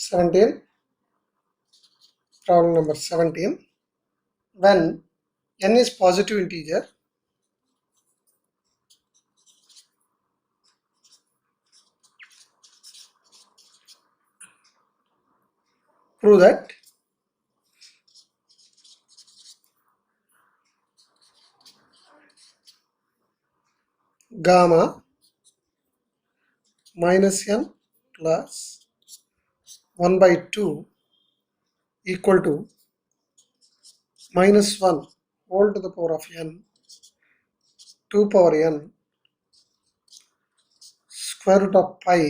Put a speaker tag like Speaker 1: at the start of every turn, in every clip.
Speaker 1: 17. Problem number 17. When n is positive integer, prove that gamma minus n plus 1 by 2 equal to minus 1 whole to the power of n 2 power n square root of pi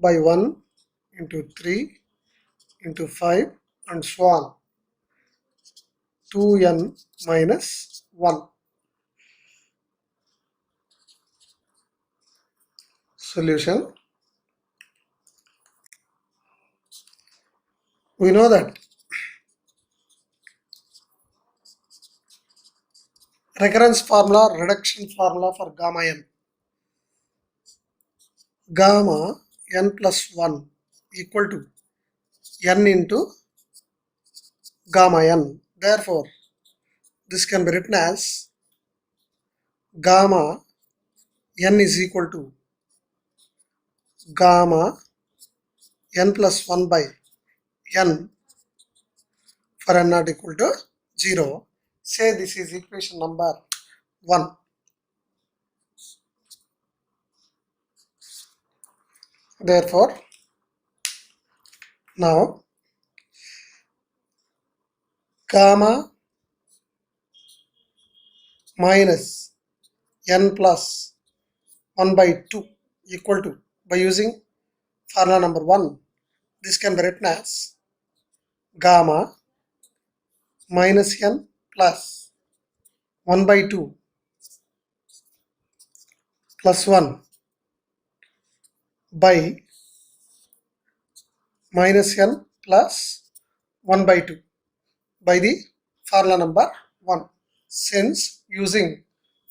Speaker 1: by 1 into 3 into 5 and so on 2n minus 1. Solution. We know that recurrence formula, reduction formula for gamma n. Gamma n plus 1 equal to n into gamma n. Therefore, this can be written as gamma n is equal to gamma n plus 1 by n for n not equal to 0. Say this is equation number 1. Therefore, now gamma minus n plus 1 by 2 equal to, by using formula number 1, this can be written as gamma minus n plus 1 by 2 plus 1 by minus n plus 1 by 2 by the formula number 1. Since using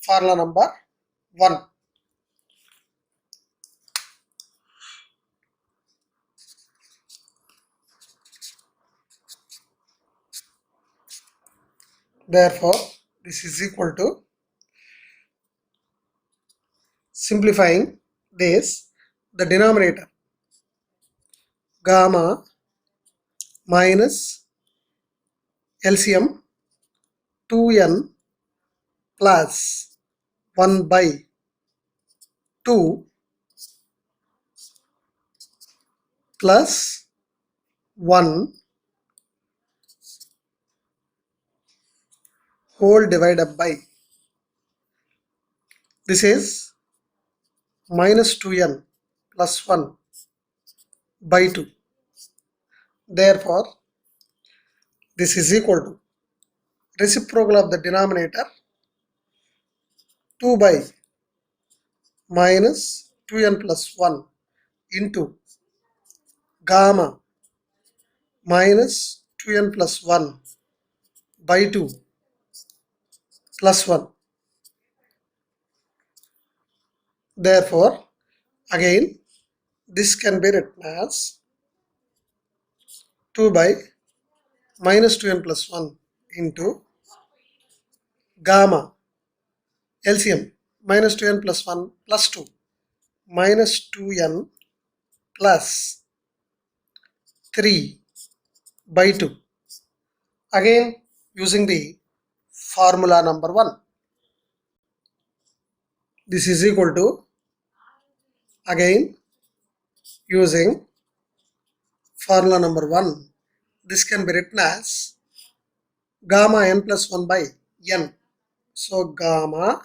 Speaker 1: formula number 1, therefore this is equal to, simplifying this, the denominator gamma minus LCM 2n plus 1 by 2 plus 1 whole divided by, this is minus 2n plus 1 by 2. Therefore, this is equal to reciprocal of the denominator 2 by minus 2n plus 1 into gamma minus 2n plus 1 by 2 plus 1. Therefore, again this can be written as 2 by minus 2n plus 1 into gamma LCM minus 2n plus 1 plus 2 minus 2n plus 3 by 2. Again using the formula number 1. This is equal to, again using formula number 1, this can be written as gamma n plus 1 by n. So gamma,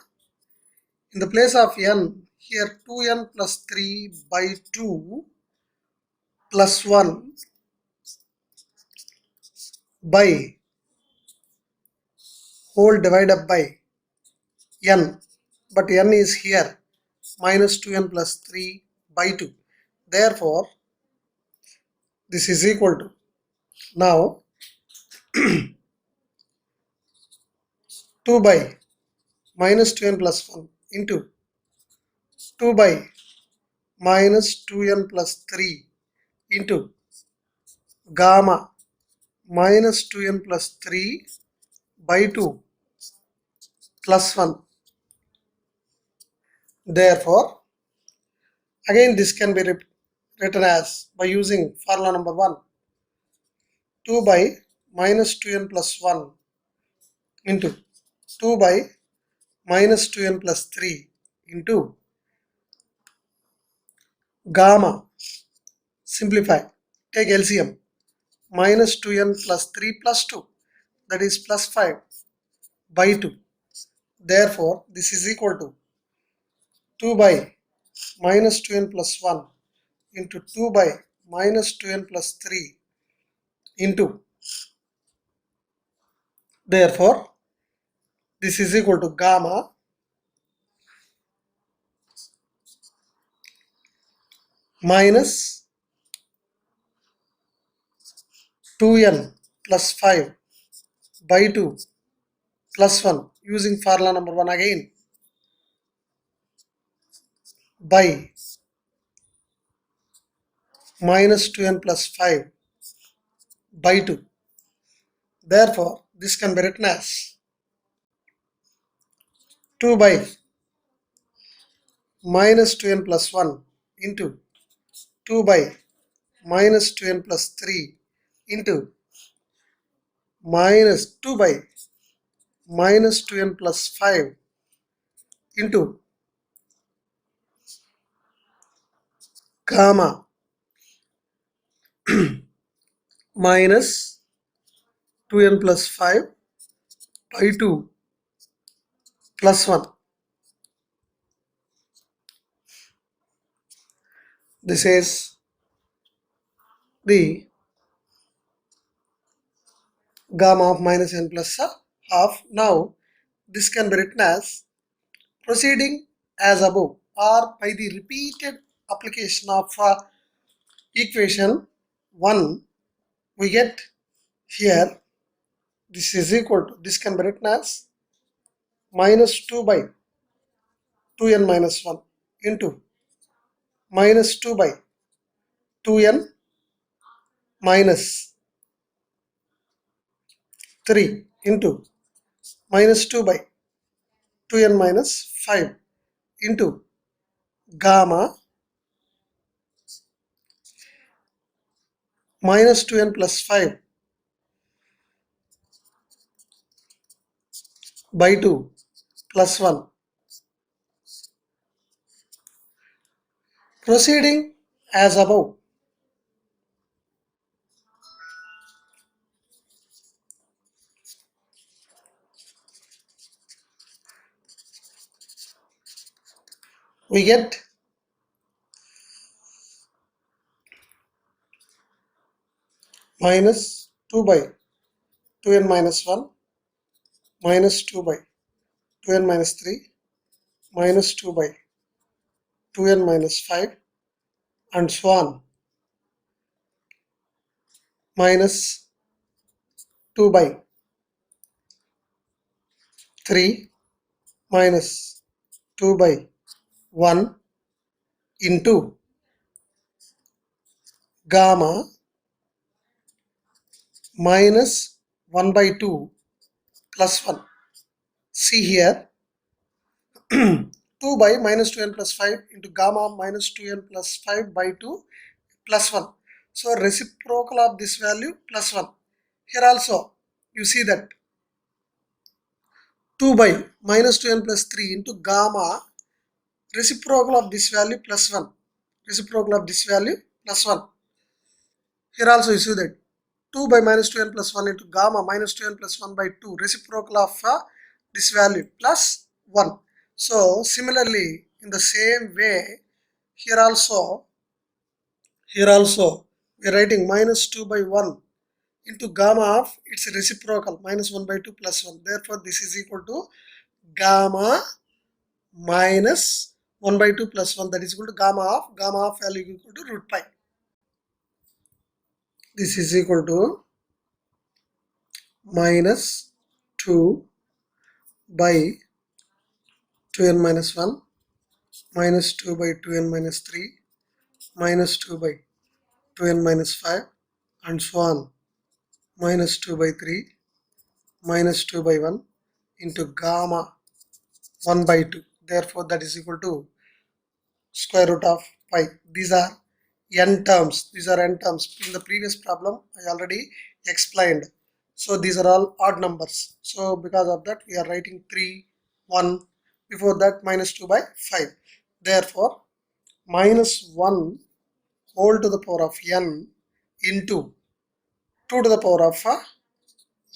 Speaker 1: in the place of n, here 2n plus 3 by 2 plus 1 by whole divided by n, but n is here minus 2n plus 3 by 2. Therefore, this is equal to, now 2 by minus 2n plus 1 into 2 by minus 2n plus 3 into gamma minus 2n plus 3 by 2 plus 1. Therefore, again this can be written as by using formula number 1, 2 by minus 2n plus 1 into 2 by minus 2n plus 3 into gamma, simplify, take LCM, minus 2n plus 3 plus 2, that is plus 5 by 2. Therefore, this is equal to 2 by minus 2n plus 1 into 2 by minus 2n plus 3 into, therefore, this is equal to gamma minus 2n plus 5 by 2 plus 1, using formula number 1 again, by minus 2n plus 5 by 2. Therefore, this can be written as 2 by minus 2n plus 1 into 2 by minus 2n plus 3 into minus 2 by minus 2n plus 5 into gamma minus 2n plus 5 by 2 plus 1. This is the gamma of minus n plus half. Now, this can be written as proceeding as above, or by the repeated application of equation 1, we get here, this is equal to, this can be written as minus 2 by 2n minus 1 into minus 2 by 2n minus 3 into minus 2 by 2n minus 5 into gamma minus 2n plus 5 by 2 plus 1. Proceeding as above. We get minus 2 by 2n minus 1 minus 2 by 2n minus 3 minus 2 by 2n minus 5 and so on, minus 2 by 3 minus 2 by 1 into gamma minus 1 by 2 plus 1. See here, 2 by minus 2n plus 5 into gamma minus 2n plus 5 by 2 plus 1. So reciprocal of this value plus 1. Here also you see that 2 by minus 2n plus 3 into gamma reciprocal of this value plus 1. Reciprocal of this value plus 1. Here also you see that 2 by minus 2n plus 1 into gamma minus 2n plus 1 by 2 reciprocal of this value plus 1. So similarly, in the same way, here also we are writing minus 2 by 1 into gamma of its reciprocal minus 1 by 2 plus 1. Therefore, this is equal to gamma minus 1 by 2 plus 1, that is equal to gamma of value equal to root pi. This is equal to minus 2 by 2n minus 1 minus 2 by 2n minus 3 minus 2 by 2n minus 5 and so on, minus 2 by 3 minus 2 by 1 into gamma 1 by 2. Therefore, that is equal to square root of pi. These are n terms. These are n terms. In the previous problem, I already explained. So these are all odd numbers. So because of that, we are writing 3, 1. Before that, minus 2 by 5. Therefore, minus 1 whole to the power of n into 2 to the power of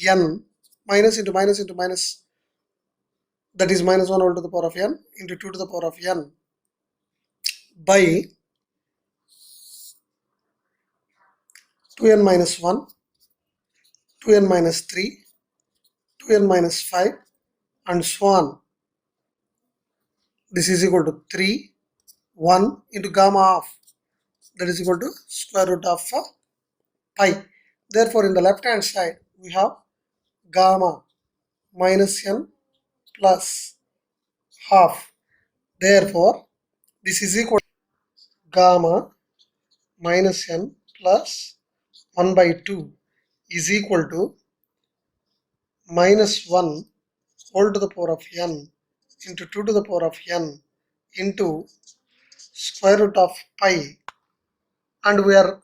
Speaker 1: n, minus into minus into minus, that is minus 1 whole to the power of n into 2 to the power of n by 2n minus 1, 2n minus 3, 2n minus 5 and so on. This is equal to 3, 1 into gamma of, that is equal to square root of pi. Therefore, in the left hand side, we have gamma minus n plus half. Therefore, this is equal to gamma minus n plus 1 by 2 is equal to minus 1 whole to the power of n into 2 to the power of n into square root of pi, and we are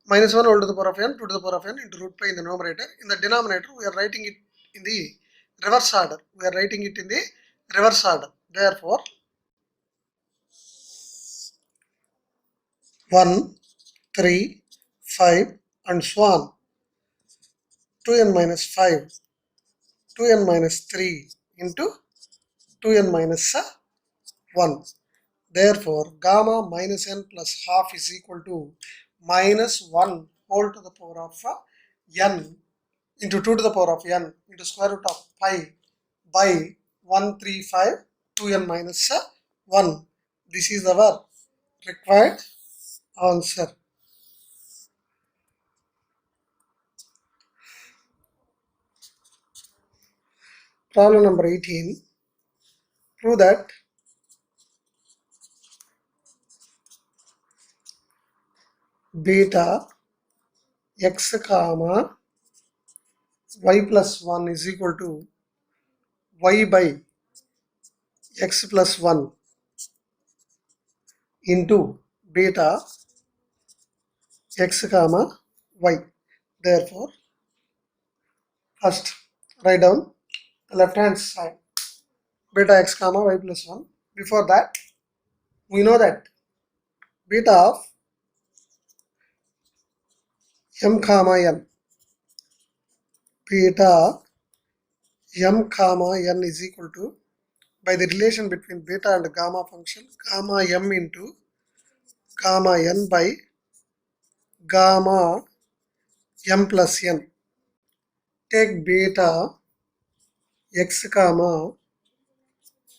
Speaker 1: minus 1 whole to the power of n, 2 to the power of n into root pi in the numerator. In the denominator, we are writing it in the reverse order. We are writing it in the reverse order. Therefore, 1, 3, 5 and so on. 2n minus 5, 2n minus 3 into 2n minus 1. Therefore, gamma minus n plus half is equal to minus 1 whole to the power of n into 2 to the power of n into square root of pi by 135 2n minus 1. This is our required answer. Problem number 18. Prove that beta x comma y plus 1 is equal to y by x plus 1 into beta x comma y. Therefore, first write down the left hand side beta x comma y plus 1. Before that, we know that beta of m comma n, beta m comma n is equal to, by the relation between beta and gamma function, gamma m into gamma n by gamma m plus n. Take beta x comma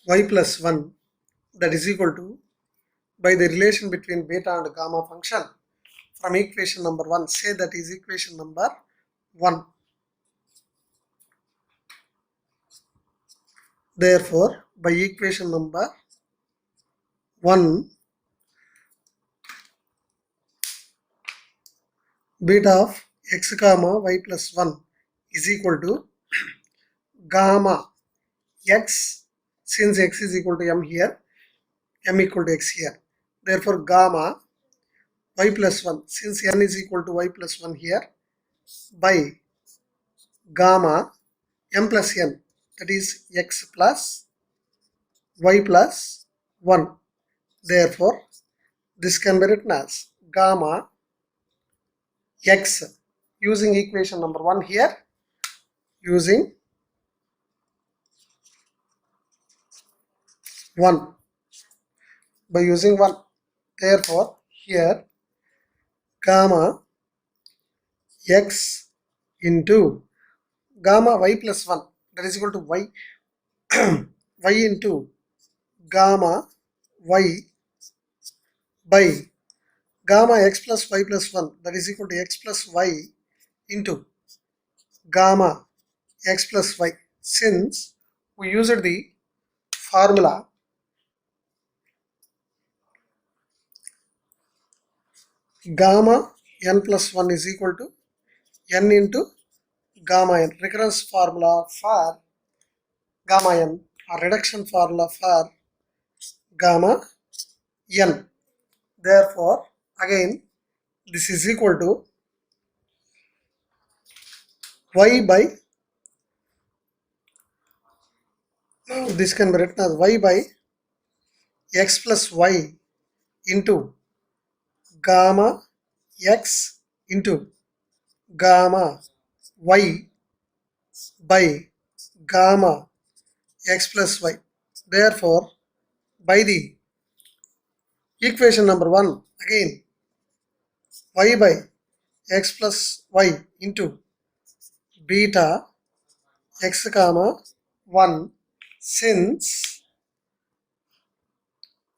Speaker 1: y plus 1, that is equal to, by the relation between beta and gamma function from equation number 1, say that is equation number 1. Therefore, by equation number 1, beta of x comma y plus 1 is equal to gamma x, since x is equal to m here, m equal to x here. Therefore, gamma y plus 1, since n is equal to y plus 1 here, by gamma m plus n, that is x plus y plus 1. Therefore, this can be written as gamma x, using equation number 1 here, using 1, by using 1. Therefore, here gamma x into gamma y plus 1, that is equal to y y into gamma y by gamma x plus y plus 1, that is equal to x plus y into gamma x plus y. Since we used the formula gamma n plus 1 is equal to n into gamma n. Recurrence formula for gamma n or reduction formula for gamma n. Therefore, again this is equal to y by, now this can be written as y by x plus y into gamma x into gamma y by gamma x plus y. Therefore, by the equation number 1, again y by x plus y into beta x comma 1, since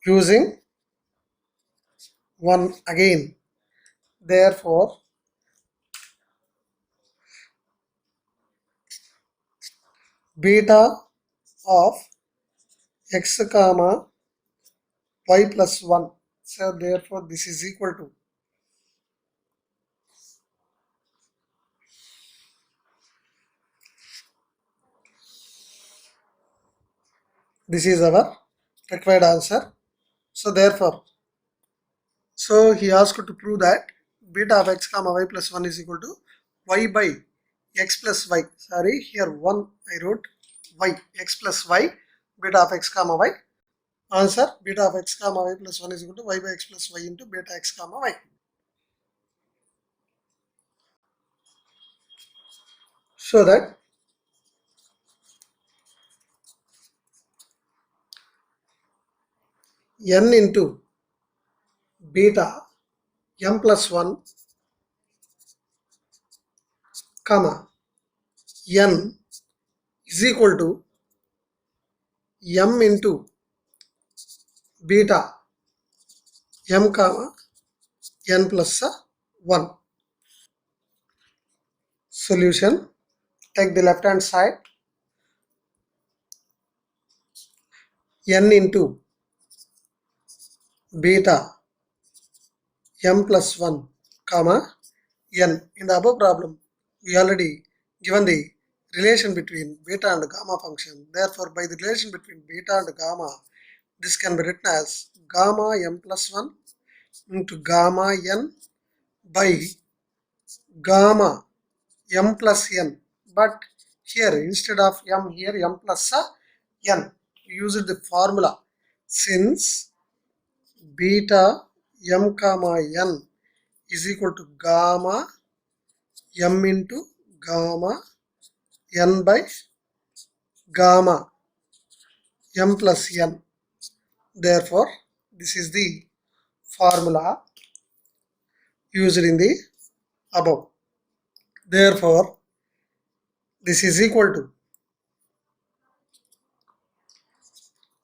Speaker 1: using 1 again, therefore beta of x comma y plus 1, so therefore this is equal to this is our required answer. So therefore, so he asked to prove that beta of x comma y plus 1 is equal to y by x plus y. Sorry, here 1 I wrote y, x plus y, beta of x comma y. Answer, beta of x comma y plus 1 is equal to y by x plus y into beta x comma y. So that n into beta m plus 1 comma n is equal to m into beta m comma n plus 1. Solution, take the left hand side, n into beta m plus 1 comma n. In the above problem, we already given the relation between beta and gamma function. Therefore, by the relation between beta and gamma, this can be written as gamma m plus 1 into gamma n by gamma m plus n. But here, instead of m, here m plus n. We used the formula, since beta m comma n is equal to gamma m into gamma n by gamma m plus n. Therefore, this is the formula used in the above. Therefore, this is equal to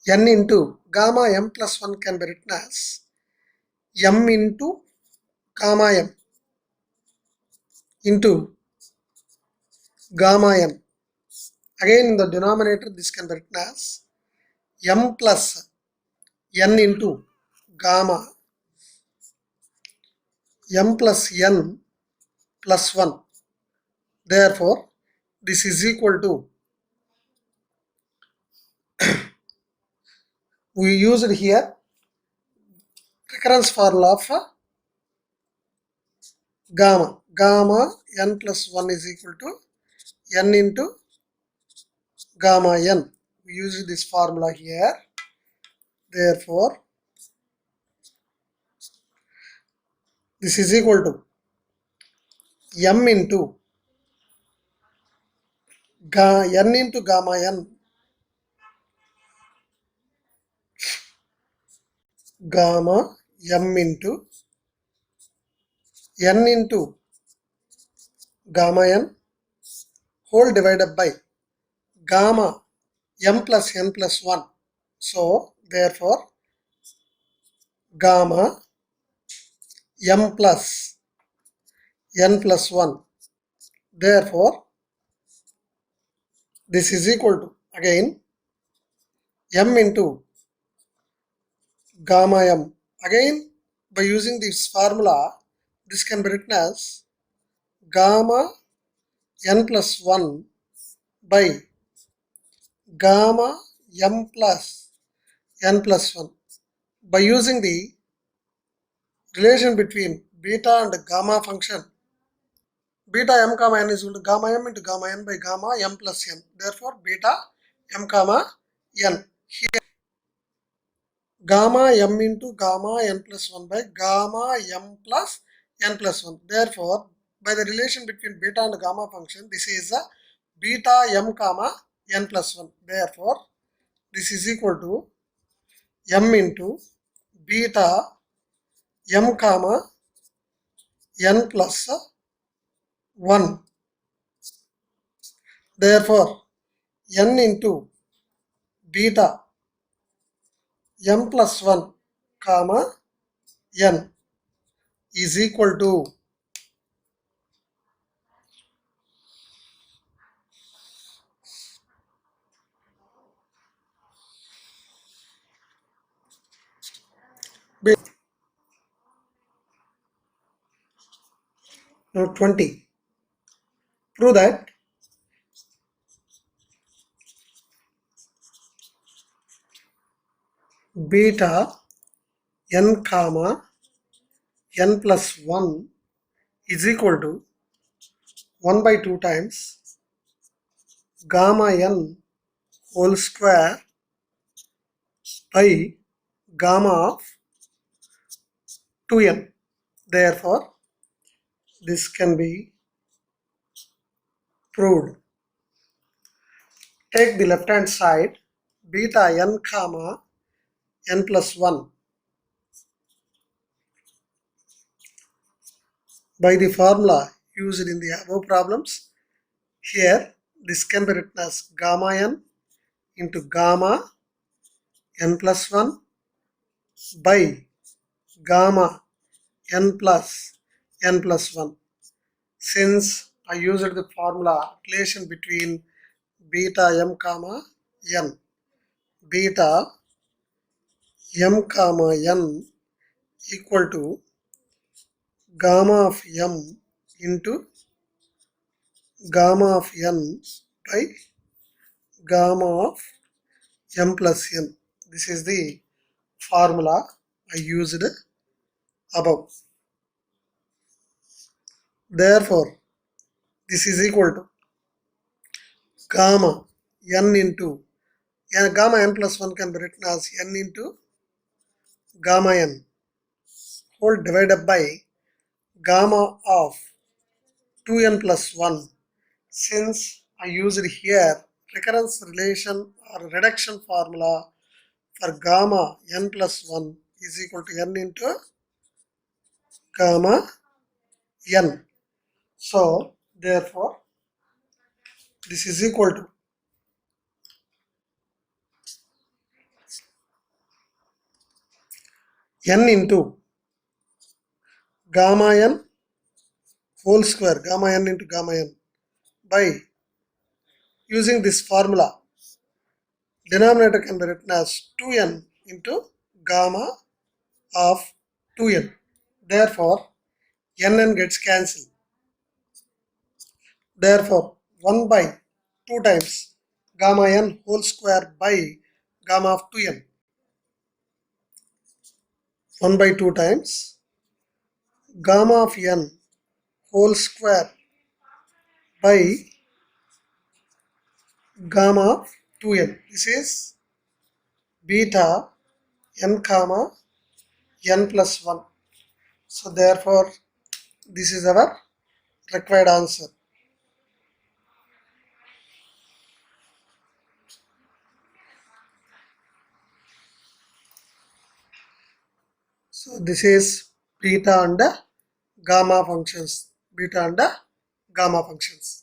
Speaker 1: n into gamma m plus 1 can be written as m into gamma m into gamma n. Again, in the denominator, this can be written as m plus n into gamma m plus n plus 1. Therefore, this is equal to, we used here recurrence formula of gamma. Gamma n plus 1 is equal to n into gamma n. We use this formula here. Therefore, this is equal to m into n into gamma n, gamma m into n into gamma n whole divided by gamma m plus n plus 1. So, therefore, gamma m plus n plus 1. Therefore, this is equal to, again, m into gamma m. Again, by using this formula, this can be written as gamma n plus 1 by gamma m plus n plus 1. By using the relation between beta and gamma function, beta m comma n is equal to gamma m into gamma n by gamma m plus n. Therefore, beta m comma n. Here, gamma m into gamma n plus 1 by gamma m plus n plus 1. Therefore, by the relation between beta and gamma function, this is a beta m comma n plus 1. Therefore, this is equal to m into beta m comma n plus 1. Therefore, n into beta m plus 1 comma n is equal to now 20. Prove that beta n comma n plus 1 is equal to 1 by 2 times gamma n whole square by gamma of 2n. Therefore, this can be proved. Take the left hand side, beta n comma n plus 1 by the formula used in the above problems. Here, this can be written as gamma n into gamma n plus 1 by gamma n plus 1. Since I used the formula relation between beta m comma n, beta m comma n equal to gamma of m into gamma of n by gamma of m plus n. This is the formula I used above. Therefore, this is equal to gamma n into gamma n plus 1 can be written as n into gamma n whole divided by gamma of 2n plus 1. Since I used here recurrence relation or reduction formula for gamma n plus 1 is equal to n into gamma n. So, therefore, this is equal to n into gamma n whole square, gamma n into gamma n by using this formula. Denominator can be written as 2n into gamma of 2n. Therefore, n gets cancelled. Therefore, 1 by 2 times gamma n whole square by gamma of 2n. 1 by 2 times gamma of n whole square by gamma of 2n. This is beta n comma n plus 1. So, therefore, this is our required answer. So, this is beta and gamma functions. Beta and gamma functions.